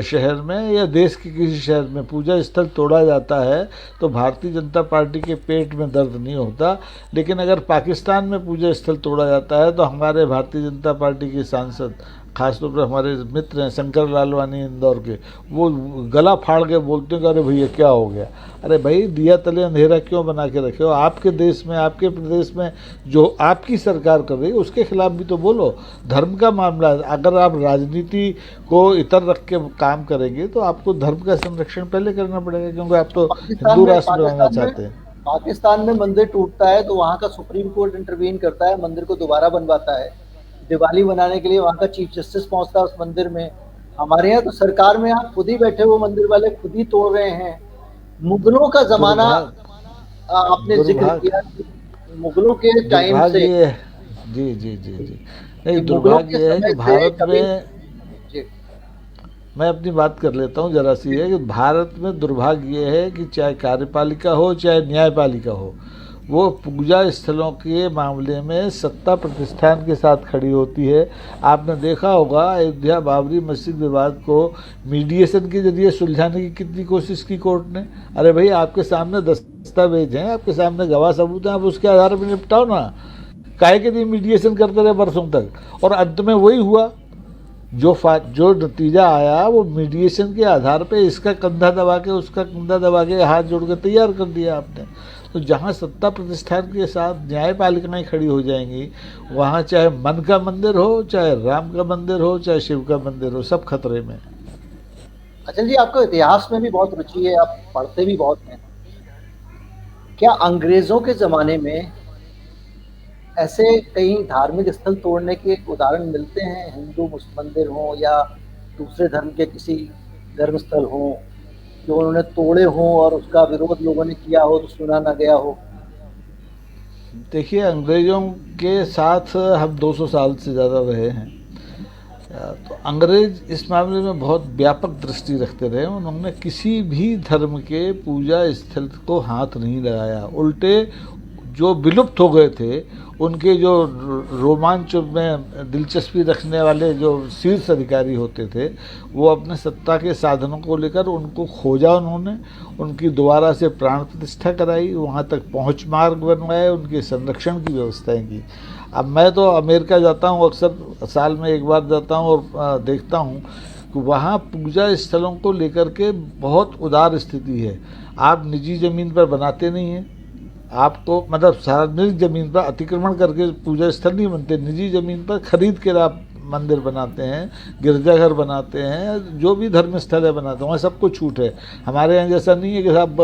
शहर में या देश के किसी शहर में पूजा स्थल तोड़ा जाता है तो भारतीय जनता पार्टी के पेट में दर्द नहीं होता, लेकिन अगर पाकिस्तान में पूजा स्थल तोड़ा जाता है तो हमारे भारतीय जनता पार्टी के सांसद, खासतौर पर हमारे मित्र हैं शंकर लालवानी इंदौर के, वो गला फाड़ के बोलते हैं कि अरे भैया क्या हो गया। अरे भाई, दिया तले अंधेरा क्यों बना के रखे हो? आपके देश में, आपके प्रदेश में जो आपकी सरकार कर रही है उसके खिलाफ भी तो बोलो। धर्म का मामला है, अगर आप राजनीति को इतर रख के काम करेंगे तो आपको धर्म का संरक्षण पहले करना पड़ेगा, क्योंकि आप तो हिंदू राष्ट्र बनाना चाहते हैं। पाकिस्तान में मंदिर टूटता है तो वहाँ का सुप्रीम कोर्ट इंटरवीन करता है, मंदिर को दोबारा बनवाता है। दिवाली मनाने के लिए वहाँ का चीफ जस्टिस पहुंचता है उस मंदिर में। हमारे यहाँ तो सरकार में आप खुद ही बैठे हो, मंदिर वाले खुद ही तोड़ रहे हैं। मुगलों का जमाना आपने जिक्र किया, मुगलों के टाइम से। जी जी जी जी नहीं, दुर्भाग्य है कि भारत में, मैं अपनी बात कर लेता हूँ जरा सी, है कि भारत में दुर्भाग्य ये है कि चाहे कार्यपालिका हो चाहे न्यायपालिका हो, वो पूजा स्थलों के मामले में सत्ता प्रतिष्ठान के साथ खड़ी होती है। आपने देखा होगा अयोध्या बाबरी मस्जिद विवाद को मीडिएशन के जरिए सुलझाने की कितनी कोशिश की कोर्ट ने। अरे भाई, आपके सामने दस्तावेज हैं, आपके सामने गवाह सबूत हैं, आप उसके आधार पर निपटाओ ना। काहे के लिए मीडिएशन करते रहे बरसों तक, और अंत में वही हुआ। जो नतीजा आया वो मीडिएशन के आधार पे इसका कंधा दबा के उसका कंधा दबा के हाथ जोड़ के तैयार कर दिया आपने। तो जहाँ सत्ता प्रतिष्ठान के साथ न्यायपालिकाएं खड़ी हो जाएंगी, वहाँ चाहे मन का मंदिर हो, चाहे राम का मंदिर हो, चाहे शिव का मंदिर हो, सब खतरे में। अचल जी, आपको इतिहास में भी बहुत रुचि है, आप पढ़ते भी बहुत हैं। क्या अंग्रेजों के ज़माने में ऐसे कई धार्मिक स्थल तोड़ने के उदाहरण मिलते हैं, हिंदू मंदिर हों या दूसरे धर्म के किसी धर्म स्थल हों, जो उन्होंने तोड़े हों और उसका विरोध लोगों ने किया हो तो सुना ना गया हो? देखिए, अंग्रेज़ों के साथ हम 200 साल से ज़्यादा रहे हैं। तो अंग्रेज इस मामले में बहुत व्यापक दृष्टि रखते रहे। उन्होंने किसी भी धर्म के पूजा स्थल को हाथ नहीं लगाया, उल्टे जो विलुप्त हो गए थे उनके जो रोमांच में दिलचस्पी रखने वाले जो शीर्ष अधिकारी होते थे, वो अपने सत्ता के साधनों को लेकर उनको खोजा, उन्होंने उनकी दोबारा से प्राण प्रतिष्ठा कराई, वहाँ तक पहुँच मार्ग बनवाए, उनके संरक्षण की व्यवस्थाएं की। अब मैं तो अमेरिका जाता हूँ, अक्सर साल में एक बार जाता हूँ और देखता हूँ कि वहाँ पूजा स्थलों को लेकर के बहुत उदार स्थिति है। आप निजी ज़मीन पर बनाते नहीं हैं, आपको मतलब सार्वजनिक ज़मीन पर अतिक्रमण करके पूजा स्थल नहीं बनते, निजी ज़मीन पर खरीद कर आप मंदिर बनाते हैं, गिरजाघर बनाते हैं, जो भी धर्म स्थल है बनाते हैं, वहाँ सबको छूट है। हमारे यहाँ जैसा नहीं है कि साहब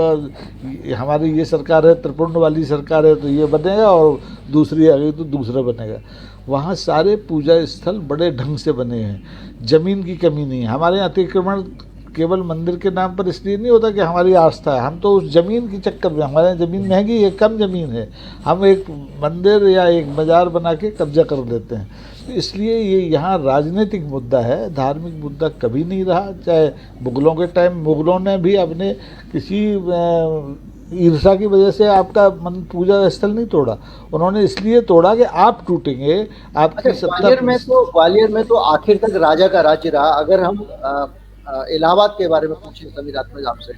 हमारी ये सरकार है, त्रिपुंड वाली सरकार है तो ये बनेगा और दूसरी आ गई तो दूसरा बनेगा। वहाँ सारे पूजा स्थल बड़े ढंग से बने हैं, ज़मीन की कमी नहीं है। हमारे यहाँ अतिक्रमण केवल मंदिर के नाम पर इसलिए नहीं होता कि हमारी आस्था है, हम तो उस ज़मीन की चक्कर में, हमारे यहाँ ज़मीन महंगी है, कम ज़मीन है, हम एक मंदिर या एक बाज़ार बना के कब्जा कर लेते हैं। तो इसलिए ये यहाँ राजनीतिक मुद्दा है, धार्मिक मुद्दा कभी नहीं रहा। चाहे मुग़लों के टाइम, मुग़लों ने भी अपने किसी ईर्षा की वजह से आपका मन पूजा स्थल नहीं तोड़ा, उन्होंने इसलिए तोड़ा कि आप टूटेंगे, आपकी सत्ता। ग्वालियर में तो आखिर तक राजा का राज्य रहा। अगर हम इलाहाबाद के बारे में पूछें समीर आत्मज आपसे,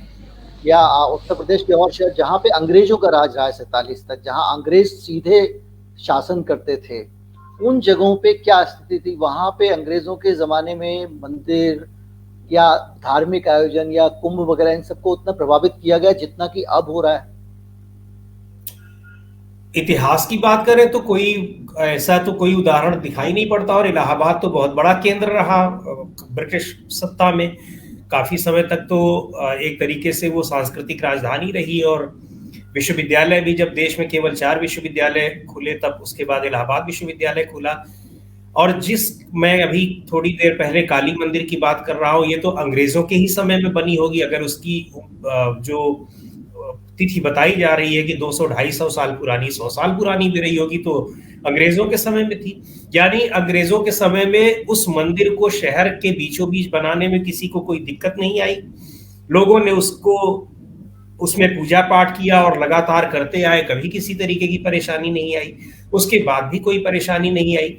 या उत्तर प्रदेश के और शहर जहाँ पे अंग्रेजों का राज रहा है 47 तक, जहाँ अंग्रेज सीधे शासन करते थे, उन जगहों पे क्या स्थिति थी? वहाँ पे अंग्रेजों के ज़माने में मंदिर या धार्मिक आयोजन या कुंभ वगैरह इन सबको उतना प्रभावित किया गया जितना कि अब हो रहा है? इतिहास की बात करें तो कोई ऐसा तो कोई उदाहरण दिखाई नहीं पड़ता। और इलाहाबाद तो बहुत बड़ा केंद्र रहा ब्रिटिश सत्ता में, काफी समय तक तो एक तरीके से वो सांस्कृतिक राजधानी रही। और विश्वविद्यालय भी, जब देश में केवल 4 विश्वविद्यालय खुले तब उसके बाद इलाहाबाद विश्वविद्यालय खुला। और जिस मैं अभी थोड़ी देर पहले काली मंदिर की बात कर रहा हूँ, ये तो अंग्रेजों के ही समय में बनी होगी। अगर उसकी जो तिथि बताई जा रही है कि 200-250 साल पुरानी, 100 साल पुरानी भी रही होगी, तो अंग्रेजों के समय में थी। यानी अंग्रेजों के समय में उस मंदिर को शहर के बीचों बीच बनाने में किसी को कोई दिक्कत नहीं आई। लोगों ने उसको उसमें पूजा पाठ किया और लगातार करते आए, कभी किसी तरीके की परेशानी नहीं आई। उसके बाद भी कोई परेशानी नहीं आई।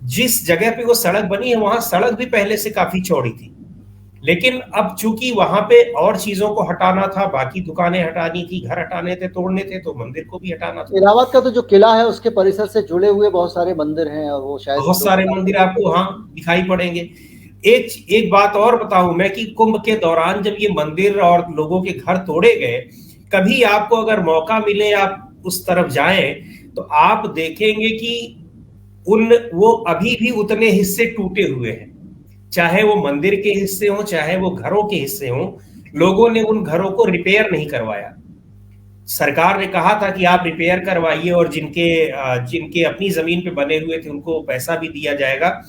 जिस जगह पे वो सड़क बनी है वहां सड़क भी पहले से काफी चौड़ी थी, लेकिन अब चूंकि वहां पे और चीजों को हटाना था, बाकी दुकानें हटानी थी, घर हटाने थे, तोड़ने थे, तो मंदिर को भी हटाना था। इलाहाबाद का तो जो किला है उसके परिसर से जुड़े हुए बहुत सारे मंदिर हैं, और वो शायद बहुत सारे मंदिर आपको हाँ दिखाई पड़ेंगे। एक बात और बताऊं मैं कि कुंभ के दौरान जब ये मंदिर और लोगों के घर तोड़े गए, कभी आपको अगर मौका मिले आप उस तरफ जाएं तो आप देखेंगे कि वो अभी भी उतने हिस्से टूटे हुए हैं। चाहे वो मंदिर के हिस्से हो, चाहे वो घरों के हिस्से हो, लोगों ने उन घरों को रिपेयर नहीं करवाया। सरकार ने कहा था कि आप रिपेयर करवाइए और जिनके अपनी जमीन पे बने हुए थे उनको पैसा भी दिया जाएगा,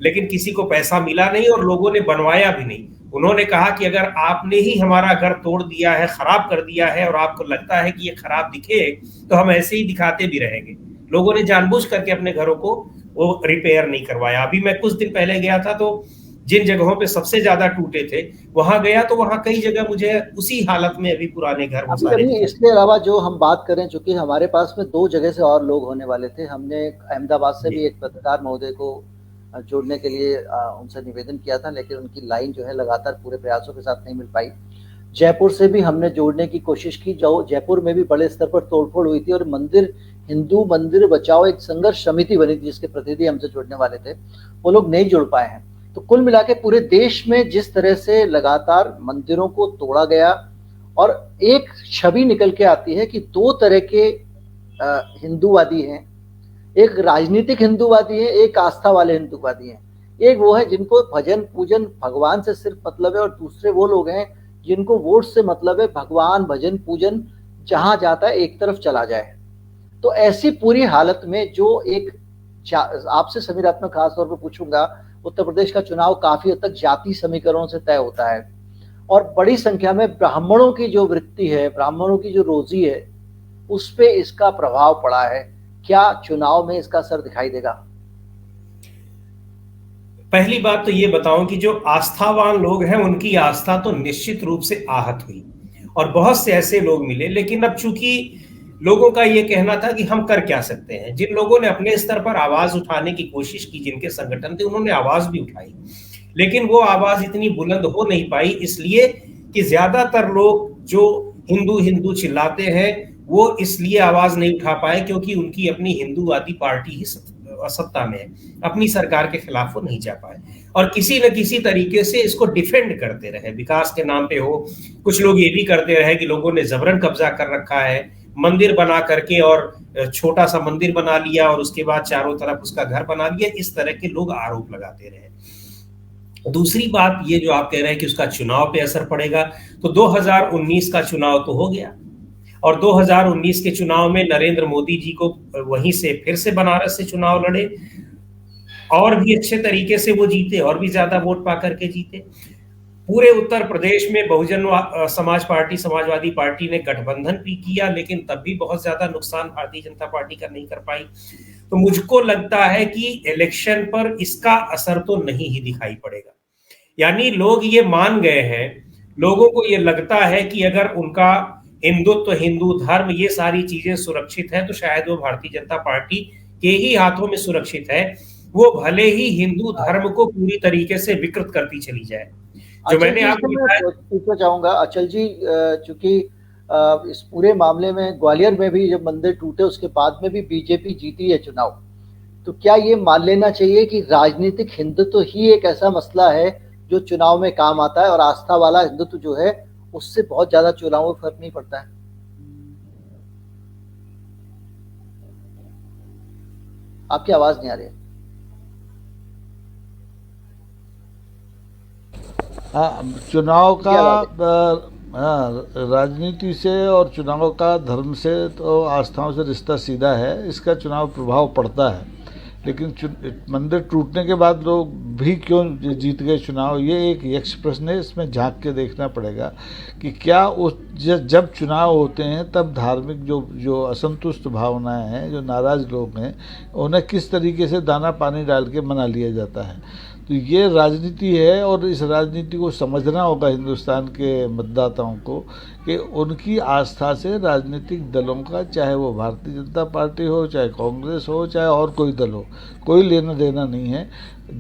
लेकिन किसी को पैसा मिला नहीं और लोगों ने बनवाया भी नहीं। उन्होंने कहा कि अगर आपने ही हमारा घर तोड़ दिया है, खराब कर दिया है और आपको लगता है कि ये खराब दिखे, तो हम ऐसे ही दिखाते भी रहेंगे। लोगों ने जानबूझ करके अपने घरों को वो रिपेयर नहीं करवाया। अभी मैं कुछ दिन पहले गया था तो जिन जगहों पे सबसे ज्यादा टूटे थे वहां गया तो वहां कई जगह मुझे उसी हालत में अभी पुराने घर इसके अलावा जो हम बात करें, चूंकि हमारे पास में 2 जगह से और लोग होने वाले थे, हमने अहमदाबाद से भी एक पत्रकार महोदय को जोड़ने के लिए उनसे निवेदन किया था, लेकिन उनकी लाइन जो है लगातार पूरे प्रयासों के साथ नहीं मिल पाई। जयपुर से भी हमने जोड़ने की कोशिश की, जो जयपुर में भी बड़े स्तर पर तोड़फोड़ हुई थी और हिंदू मंदिर बचाओ एक संघर्ष समिति बनी थी जिसके प्रतिनिधि हमसे जुड़ने वाले थे, वो लोग नहीं जुड़ पाए हैं। तो कुल मिला के पूरे देश में जिस तरह से लगातार मंदिरों को तोड़ा गया, और एक छवि निकल के आती है कि 2 तरह के हिंदूवादी हैं, एक राजनीतिक हिंदूवादी है, एक आस्था वाले हिंदूवादी हैं। एक वो है जिनको भजन पूजन भगवान से सिर्फ मतलब है, और दूसरे वो लोग हैं जिनको वोट से मतलब है, भगवान भजन पूजन जहां जाता है एक तरफ चला जाए। तो ऐसी पूरी हालत में जो एक आपसे समीर आत्मा खास तौर पर पूछूंगा, उत्तर प्रदेश का चुनाव काफी हद तक जाति समीकरणों से तय होता है और बड़ी संख्या में ब्राह्मणों की जो वृत्ति है, ब्राह्मणों की जो रोजी है, उस पे इसका प्रभाव पड़ा है। क्या चुनाव में इसका असर दिखाई देगा? पहली बात तो ये बताऊं कि जो आस्थावान लोग हैं उनकी आस्था तो निश्चित रूप से आहत हुई और बहुत से ऐसे लोग मिले, लेकिन अब चूंकि लोगों का ये कहना था कि हम कर क्या सकते हैं, जिन लोगों ने अपने स्तर पर आवाज उठाने की कोशिश की, जिनके संगठन थे, उन्होंने आवाज भी उठाई, लेकिन वो आवाज इतनी बुलंद हो नहीं पाई, इसलिए कि ज्यादातर लोग जो हिंदू हिंदू चिल्लाते हैं वो इसलिए आवाज नहीं उठा पाए क्योंकि उनकी अपनी हिंदूवादी पार्टी ही सत्ता में है, अपनी सरकार के खिलाफ वो नहीं जा पाए और किसी न किसी तरीके से इसको डिफेंड करते रहे, विकास के नाम पे हो। कुछ लोग ये भी करते रहे कि लोगों ने जबरन कब्जा कर रखा है, मंदिर बना करके और छोटा सा मंदिर बना लिया और उसके बाद चारों तरफ उसका घर बना लिया, इस तरह के लोग आरोप लगाते रहे। दूसरी बात ये जो आप कह रहे हैं कि उसका चुनाव पे असर पड़ेगा, तो 2019 का चुनाव तो हो गया और 2019 के चुनाव में नरेंद्र मोदी जी को वहीं से फिर से बनारस से चुनाव लड़े और भी अच्छे तरीके से वो जीते और भी ज्यादा वोट पा करके जीते। पूरे उत्तर प्रदेश में बहुजन समाज पार्टी, समाजवादी पार्टी ने गठबंधन भी किया, लेकिन तब भी बहुत ज्यादा नुकसान भारतीय जनता पार्टी का नहीं कर पाई। तो मुझको लगता है कि इलेक्शन पर इसका असर तो नहीं ही दिखाई पड़ेगा, यानी लोग ये मान गए हैं, लोगों को ये लगता है कि अगर उनका हिंदुत्व, हिंदू धर्म, ये सारी चीजें सुरक्षित है तो शायद वो भारतीय जनता पार्टी के ही हाथों में सुरक्षित है, वो भले ही हिंदू धर्म को पूरी तरीके से विकृत करती चली जाए। जो मैंने आपको पूछना चाहूंगा अचल जी, चूंकि इस पूरे मामले में ग्वालियर में भी जब मंदिर टूटे उसके बाद में भी बीजेपी जीती है चुनाव, तो क्या ये मान लेना चाहिए कि राजनीतिक हिंदुत्व ही एक ऐसा मसला है जो चुनाव में काम आता है और आस्था वाला हिंदुत्व जो है उससे बहुत ज्यादा चुनाव में फर्क नहीं पड़ता है? आपकी आवाज नहीं आ रही है। चुनाव का राजनीति से और चुनाव का धर्म से तो आस्थाओं से रिश्ता सीधा है, इसका चुनाव प्रभाव पड़ता है, लेकिन मंदिर टूटने के बाद लोग भी क्यों जीत गए चुनाव, ये एक यक्ष प्रश्न है। इसमें झांक के देखना पड़ेगा कि क्या उस जब चुनाव होते हैं तब धार्मिक जो असंतुष्ट भावनाएं हैं, जो नाराज़ लोग हैं, उन्हें किस तरीके से दाना पानी डाल के मना लिया जाता है। तो ये राजनीति है और इस राजनीति को समझना होगा हिंदुस्तान के मतदाताओं को कि उनकी आस्था से राजनीतिक दलों का, चाहे वो भारतीय जनता पार्टी हो, चाहे कांग्रेस हो, चाहे और कोई दल हो, कोई लेना देना नहीं है।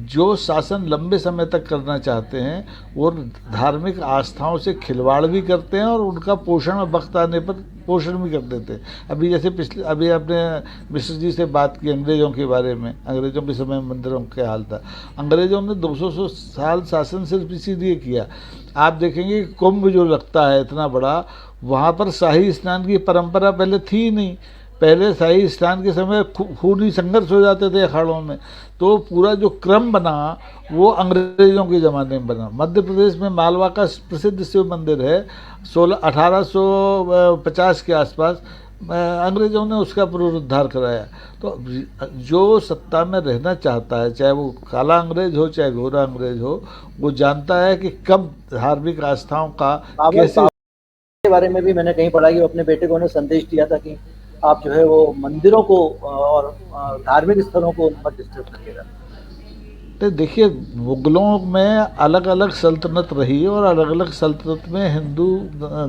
जो शासन लंबे समय तक करना चाहते हैं वो धार्मिक आस्थाओं से खिलवाड़ भी करते हैं और उनका पोषण वक्त आने पर पोषण भी कर देते हैं। अभी जैसे अभी आपने मिश्र जी से बात की अंग्रेज़ों के बारे में, अंग्रेज़ों के समय मंदिरों के हाल था। अंग्रेज़ों ने 200 साल शासन सिर्फ इसीलिए किया। आप देखेंगे कुंभ जो लगता है इतना बड़ा, वहाँ पर शाही स्नान की परंपरा पहले थी ही नहीं। पहले शाही स्नान के समय खूनी संघर्ष हो जाते थे अखाड़ों में, तो पूरा जो क्रम बना वो अंग्रेज़ों के ज़माने में बना। मध्य प्रदेश में मालवा का प्रसिद्ध शिव मंदिर है, 1850 के आसपास अंग्रेज़ों ने उसका पुनरुद्धार कराया। तो जो सत्ता में रहना चाहता है, चाहे वो काला अंग्रेज हो चाहे गोरा अंग्रेज हो, वो जानता है कि कब धार्मिक आस्थाओं का कैसे। के बारे में भी मैंने कहीं पढ़ा कि अपने बेटे को उन्हें संदेश दिया था कि आप जो है वो मंदिरों को और धार्मिक स्थलों को मत डिस्टर्ब करिएगा। तो देखिए, मुगलों में अलग अलग सल्तनत रही और अलग अलग सल्तनत में हिंदू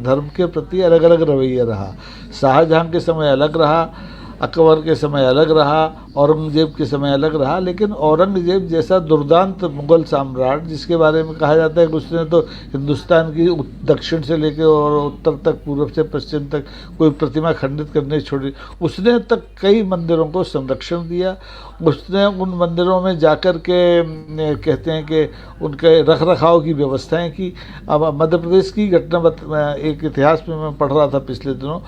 धर्म के प्रति अलग अलग रवैया रहा। शाहजहां के समय अलग रहा, अकबर के समय अलग रहा, औरंगजेब के समय अलग रहा। लेकिन औरंगजेब जैसा दुर्दांत मुगल सम्राट, जिसके बारे में कहा जाता है कि उसने तो हिंदुस्तान की दक्षिण से लेकर और उत्तर तक, पूर्व से पश्चिम तक कोई प्रतिमा खंडित करने छोड़ी, उसने तक कई मंदिरों को संरक्षण दिया। उसने उन मंदिरों में जाकर के कहते हैं कि उनके रख रखाव की व्यवस्थाएं की। अब मध्य प्रदेश की घटना एक इतिहास में मैं पढ़ रहा था पिछले दिनों,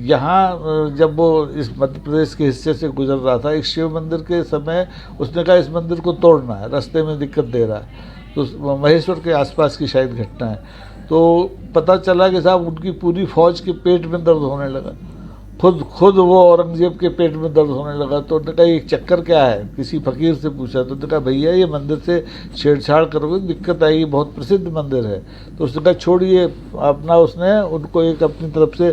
यहाँ जब वो इस मध्य प्रदेश के हिस्से से गुजर रहा था, एक शिव मंदिर के समय उसने कहा इस मंदिर को तोड़ना है, रास्ते में दिक्कत दे रहा है। तो महेश्वर के आसपास की शायद घटना है। तो पता चला कि साहब उनकी पूरी फौज के पेट में दर्द होने लगा, खुद वो औरंगजेब के पेट में दर्द होने लगा। तो उन्होंने कहा ये चक्कर क्या है, किसी फकीर से पूछा तो उन्होंने कहा भैया ये मंदिर से छेड़छाड़ करोगे दिक्कत आएगी, बहुत प्रसिद्ध मंदिर है। तो उसने कहा छोड़िए अपना, उसने उनको एक अपनी तरफ से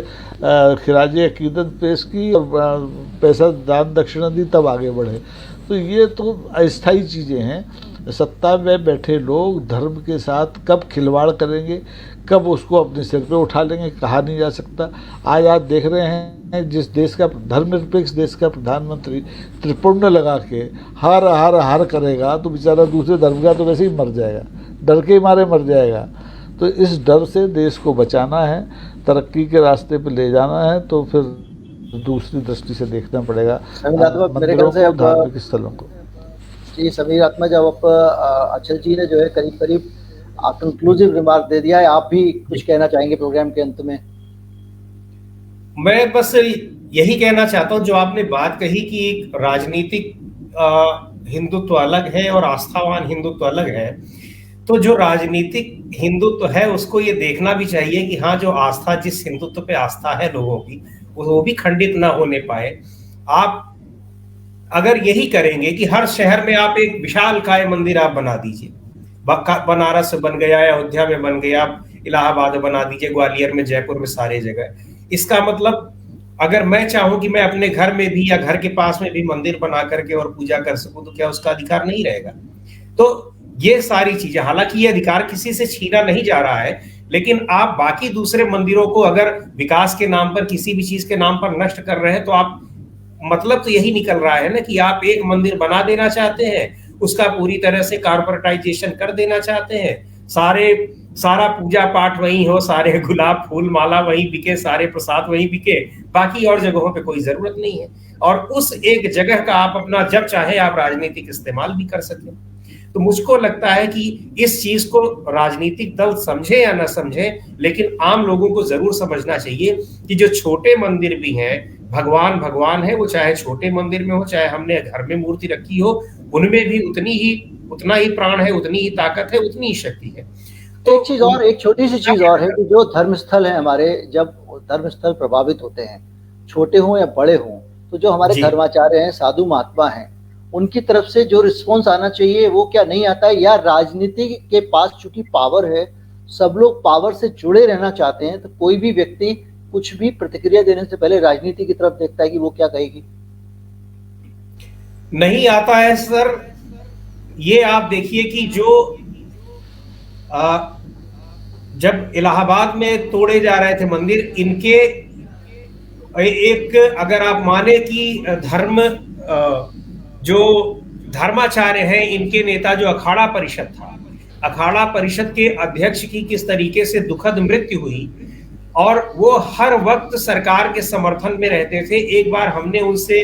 खिराज अकीदत पेश की और पैसा दान दक्षिणा दी, तब आगे बढ़े। तो ये तो अस्थायी चीज़ें हैं। सत्ता में बैठे लोग धर्म के साथ कब खिलवाड़ करेंगे, कब उसको अपने सिर पे उठा लेंगे, कहा नहीं जा सकता। आज आप देख रहे हैं जिस देश का धर्मनिरपेक्ष देश का प्रधानमंत्री त्रिपुंड लगा के हर हर हर करेगा तो बेचारा दूसरे धर्म का तो वैसे ही मर जाएगा, डर के मारे मर जाएगा। तो इस डर से देश को बचाना है, तरक्की के रास्ते पे ले जाना है, तो फिर दूसरी दृष्टि से देखना पड़ेगा मंदिरों को, धार्मिक स्थलों को। जी समीर आत्मा, जब अचल जी ने जो है करीब करीब कंक्लूसिव रिमार्क दे दिया है, आप भी कुछ कहना चाहेंगे प्रोग्राम के अंत में? मैं बस यही कहना चाहता हूं, जो आपने बात कही कि राजनीतिक हिंदुत्व अलग है और आस्थावान हिंदुत्व अलग है, तो जो राजनीतिक हिंदुत्व है उसको ये देखना भी चाहिए कि हाँ, जो आस्था, जिस हिंदुत्व पे आस्था है लोगों की, वो भी खंडित ना होने पाए। आप अगर यही करेंगे कि हर शहर में आप एक विशालकाय मंदिर आप बना दीजिए, बनारस बन गया, अयोध्या में बन गया, इलाहाबाद बना दीजिए, ग्वालियर में, जयपुर में, सारे जगह। इसका मतलब अगर मैं चाहूं कि मैं अपने घर में भी या घर के पास में भी मंदिर बना करके और पूजा कर सकूं, तो क्या उसका अधिकार नहीं रहेगा? तो ये सारी चीजें, हालांकि ये अधिकार किसी से छीना नहीं जा रहा है, लेकिन आप बाकी दूसरे मंदिरों को अगर विकास के नाम पर, किसी भी चीज के नाम पर नष्ट कर रहे हैं, तो आप, मतलब तो यही निकल रहा है ना कि आप एक मंदिर बना देना चाहते हैं, उसका पूरी तरह से कॉर्पोरेटाइजेशन कर देना चाहते हैं, सारा पूजा पाठ वहीं हो, सारे गुलाब फूल माला वहीं बिके, सारे प्रसाद वहीं बिके, बाकी और जगहों पे कोई जरूरत नहीं है, और उस एक जगह का आप अपना जब चाहे आप राजनीतिक इस्तेमाल भी कर सकें। तो मुझको लगता है कि इस चीज को राजनीतिक दल समझे या ना समझे, लेकिन आम लोगों को जरूर समझना चाहिए कि जो छोटे मंदिर भी हैं, भगवान भगवान है, वो चाहे छोटे मंदिर में हो, चाहे हमने घर में मूर्ति रखी हो, उनमें भी उतना ही प्राण है, उतनी ही ताकत है, उतनी ही शक्ति है। तो एक चीज और, एक छोटी सी चीज और है कि जो धर्मस्थल है हमारे, जब धर्मस्थल प्रभावित होते हैं, छोटे हों या बड़े हों, तो जो हमारे धर्माचार्य हैं, साधु महात्मा हैं, उनकी तरफ से जो रिस्पॉन्स आना चाहिए वो क्या नहीं आता है? या राजनीति के पास चूंकि पावर है, सब लोग पावर से जुड़े रहना चाहते हैं, तो कोई भी व्यक्ति कुछ भी प्रतिक्रिया देने से पहले राजनीति की तरफ देखता है कि वो क्या कहेगी? नहीं आता है सर। ये आप देखिए कि जो जब इलाहाबाद में तोड़े जा रहे थे मंदिर, इनके एक, अगर आप माने कि धर्म, जो धर्माचार्य हैं, इनके नेता जो अखाड़ा परिषद था, अखाड़ा परिषद के अध्यक्ष की किस तरीके से दुखद मृत्यु हुई, और वो हर वक्त सरकार के समर्थन में रहते थे। एक बार हमने उनसे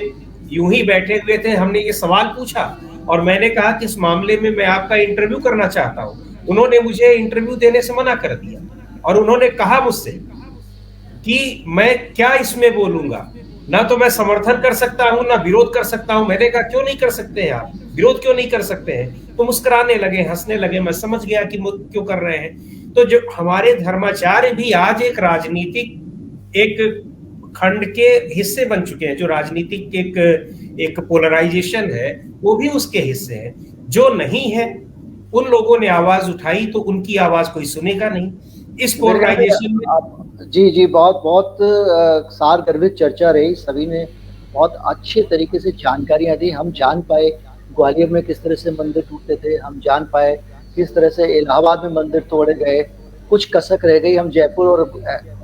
यूं ही बैठे हुए थे, हमने ये सवाल पूछा और मैंने कहा कि इस मामले में मैं आपका इंटरव्यू करना चाहता हूं। उन्होंने मुझे इंटरव्यू देने से मना कर दिया और उन्होंने कहा मुझसे कि मैं क्या इसमें बोलूंगा, ना तो मैं समर्थन कर सकता हूं ना विरोध कर सकता हूं। मैंने कहा क्यों नहीं कर सकते हैं आप, विरोध क्यों नहीं कर सकते हैं? तो मुस्कुराने लगे, हंसने लगे। मैं समझ गया कि क्यों कर रहे हैं। तो जो हमारे धर्माचार्य भी आज एक राजनीतिक एक खंड के हिस्से बन चुके हैं, जो राजनीतिक एक पोलराइजेशन है, वो भी उसके हिस्से है। जो नहीं है, उन लोगों ने आवाज उठाई तो उनकी आवाज कोई सुनेगा नहीं। इस पोलराइजेशन में जी बहुत सार गर्भित चर्चा रही, सभी ने बहुत अच्छे तरीके से जानकारियां दी। हम जान पाए ग्वालियर में किस तरह से मंदिर टूटते थे, हम जान पाए किस तरह से इलाहाबाद में मंदिर तोड़े गए, कुछ कसक रह गई। हम जयपुर और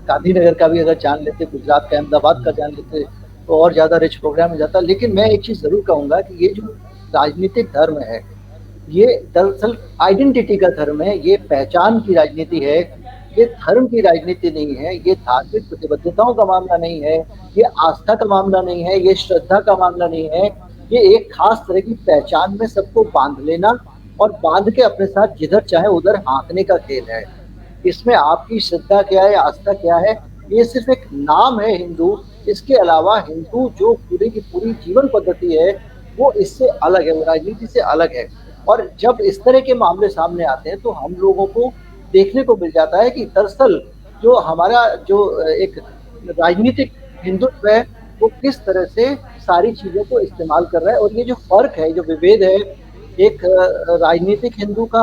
गांधीनगर का भी अगर जान लेते, गुजरात का अहमदाबाद का जान लेते, तो और ज़्यादा रिच प्रोग्राम हो जाता। लेकिन मैं एक चीज़ ज़रूर कहूँगा कि ये जो राजनीतिक धर्म है, ये दरअसल आइडेंटिटी का धर्म है, ये पहचान की राजनीति है, ये धर्म की राजनीति नहीं है, ये धार्मिक प्रतिबद्धताओं का मामला नहीं है, ये आस्था का मामला नहीं है, ये श्रद्धा का मामला नहीं है। ये एक खास तरह की पहचान में सबको बांध लेना और बांध के अपने साथ जिधर चाहे उधर हाँकने का खेल है। इसमें आपकी श्रद्धा क्या है, आस्था क्या है, ये सिर्फ एक नाम है हिंदू। इसके अलावा हिंदू जो पूरी की पूरी जीवन पद्धति है, वो इससे अलग है, वो राजनीति से अलग है। और जब इस तरह के मामले सामने आते हैं तो हम लोगों को देखने को मिल जाता है कि दरअसल जो हमारा जो एक राजनीतिक हिंदुत्व है, वो किस तरह से सारी चीज़ों को इस्तेमाल कर रहा है। और ये जो फर्क है, जो विभेद है एक राजनीतिक हिंदू का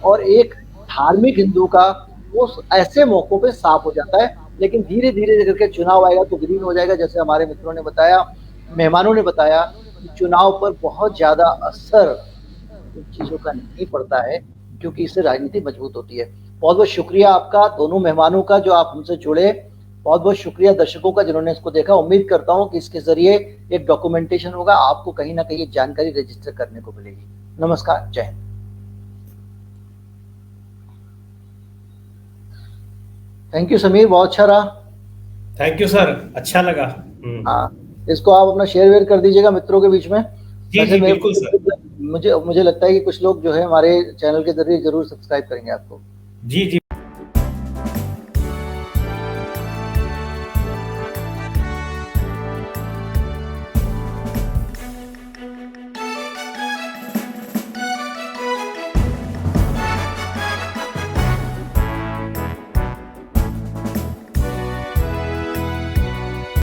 और एक धार्मिक हिंदू का, वो ऐसे मौकों पे साफ हो जाता है। लेकिन धीरे धीरे करके चुनाव आएगा तो ग्रीन हो जाएगा। जैसे हमारे मित्रों ने बताया, मेहमानों ने बताया कि चुनाव पर बहुत ज़्यादा असर इन चीजों का नहीं पड़ता है, क्योंकि इससे राजनीति मजबूत होती है। बहुत बहुत शुक्रिया आपका, दोनों मेहमानों का जो आप हमसे जुड़े। बहुत बहुत शुक्रिया दर्शकों का जिन्होंने इसको देखा। उम्मीद करता हूं कि इसके जरिए एक डॉक्यूमेंटेशन होगा, आपको कहीं ना कहीं जानकारी रजिस्टर करने को मिलेगी। नमस्कार, जय हिंद। थैंक यू समीर, बहुत अच्छा रहा। थैंक यू सर, अच्छा लगा। हाँ, इसको आप अपना शेयर वेयर कर दीजिएगा मित्रों के बीच में। जी जी बिल्कुल सर। मुझे लगता है कि कुछ लोग जो है हमारे चैनल के जरिए जरूर सब्सक्राइब करेंगे आपको। जी जी।